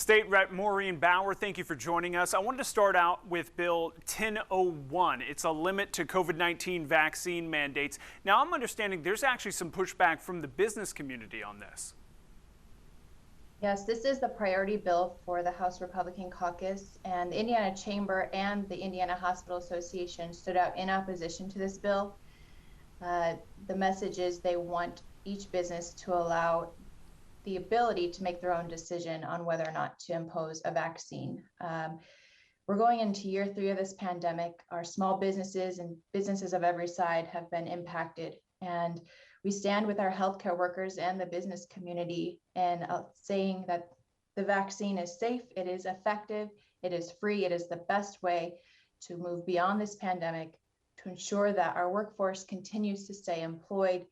State Rep Maureen Bauer, thank you for joining us. I wanted to start out with Bill 1001. It's a limit to COVID-19 vaccine mandates. Now, I'm understanding there's actually some pushback from the business community on this. Yes, this is the priority bill for the House Republican caucus, and the Indiana Chamber and the Indiana Hospital Association stood out in opposition to this bill. The message is they want each business to allow the ability to make their own decision on whether or not to impose a vaccine. We're going into year 3 of this pandemic. Our small businesses and businesses of every side have been impacted, and we stand with our healthcare workers and the business community in saying that the vaccine is safe, it is effective, it is free, it is the best way to move beyond this pandemic, to ensure that our workforce continues to stay employed,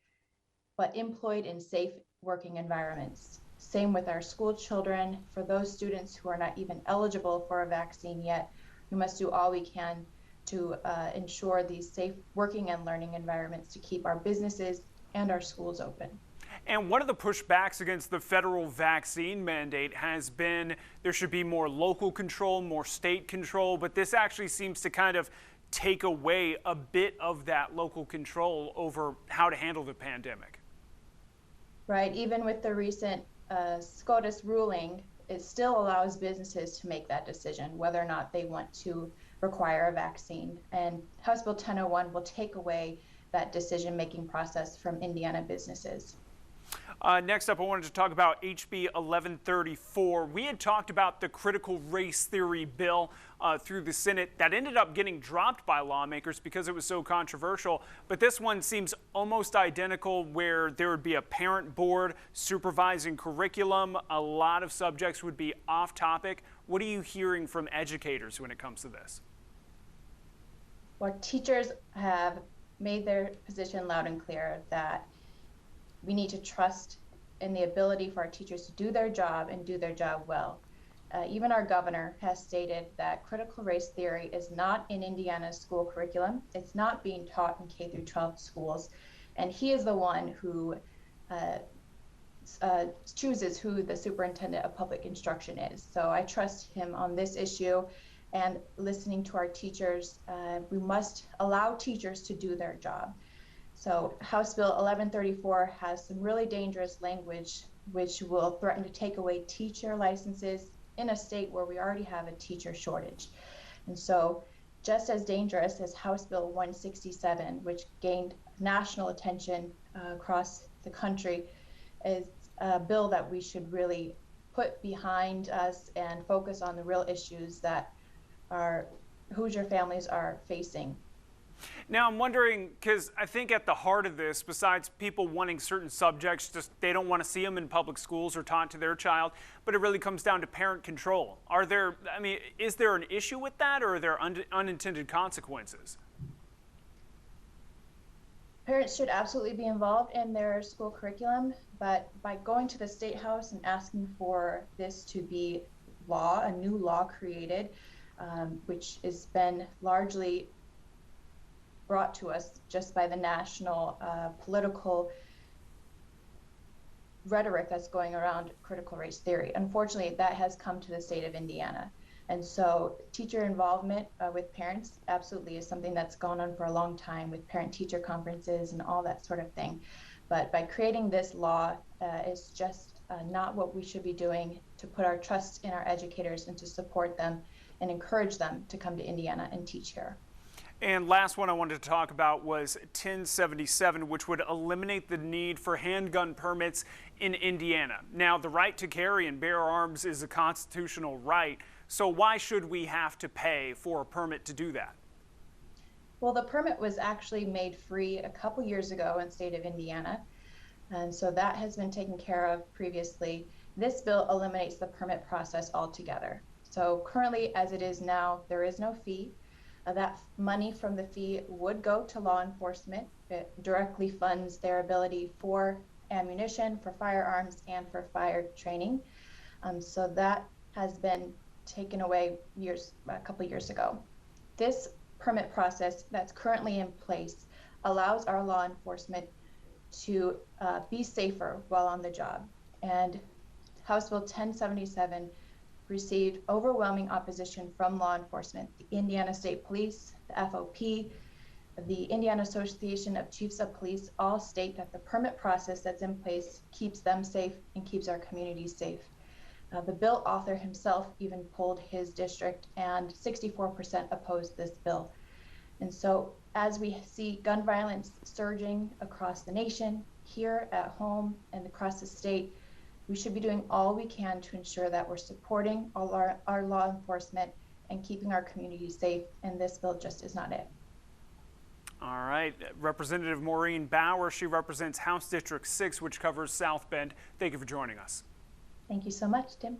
but employed in safe working environments. Same with our school children. For those students who are not even eligible for a vaccine yet, we must do all we can to ensure these safe working and learning environments to keep our businesses and our schools open. And one of the pushbacks against the federal vaccine mandate has been there should be more local control, more state control, but this actually seems to kind of take away a bit of that local control over how to handle the pandemic. Right, even with the recent SCOTUS ruling, it still allows businesses to make that decision whether or not they want to require a vaccine. And House Bill 1001 will take away that decision-making process from Indiana businesses. Next up, I wanted to talk about HB 1134. We had talked about the critical race theory bill through the Senate that ended up getting dropped by lawmakers because it was so controversial. But this one seems almost identical, where there would be a parent board supervising curriculum. A lot of subjects would be off topic. What are you hearing from educators when it comes to this? Well, teachers have made their position loud and clear that we need to trust in the ability for our teachers to do their job and do their job well. Even our governor has stated that critical race theory is not in Indiana's school curriculum. It's not being taught in K through 12 schools. And he is the one who chooses who the superintendent of public instruction is. So I trust him on this issue. And listening to our teachers, we must allow teachers to do their job. So House Bill 1134 has some really dangerous language which will threaten to take away teacher licenses in a state where we already have a teacher shortage. And so just as dangerous as House Bill 167, which gained national attention across the country, is a bill that we should really put behind us and focus on the real issues that our Hoosier families are facing. Now, I'm wondering, because I think at the heart of this, besides people wanting certain subjects, just they don't want to see them in public schools or taught to their child, but it really comes down to parent control. Is there an issue with that, or are there unintended consequences? Parents should absolutely be involved in their school curriculum, but by going to the State House and asking for this to be law, a new law created, which has been largely brought to us just by the national political rhetoric that's going around critical race theory. Unfortunately, that has come to the state of Indiana. And so teacher involvement with parents absolutely is something that's gone on for a long time with parent-teacher conferences and all that sort of thing. But by creating this law, it's just not what we should be doing to put our trust in our educators and to support them and encourage them to come to Indiana and teach here. And last one I wanted to talk about was 1077, which would eliminate the need for handgun permits in Indiana. Now, the right to carry and bear arms is a constitutional right, so why should we have to pay for a permit to do that? Well, the permit was actually made free a couple years ago in the state of Indiana, and so that has been taken care of previously. This bill eliminates the permit process altogether. So currently, as it is now, there is no fee. That money from the fee would go to law enforcement. It directly funds their ability for ammunition, for firearms, and for fire training. So that has been taken away a couple years ago. This permit process that's currently in place allows our law enforcement to be safer while on the job. And House Bill 1077 received overwhelming opposition from law enforcement. The Indiana State Police, the FOP, the Indiana Association of Chiefs of Police all state that the permit process that's in place keeps them safe and keeps our communities safe. The bill author himself even polled his district, and 64% opposed this bill. And so as we see gun violence surging across the nation, here at home and across the state, we should be doing all we can to ensure that we're supporting all our law enforcement and keeping our communities safe, and this bill just is not it. All right, Representative Maureen Bauer, she represents House District 6, which covers South Bend. Thank you for joining us. Thank you so much, Tim.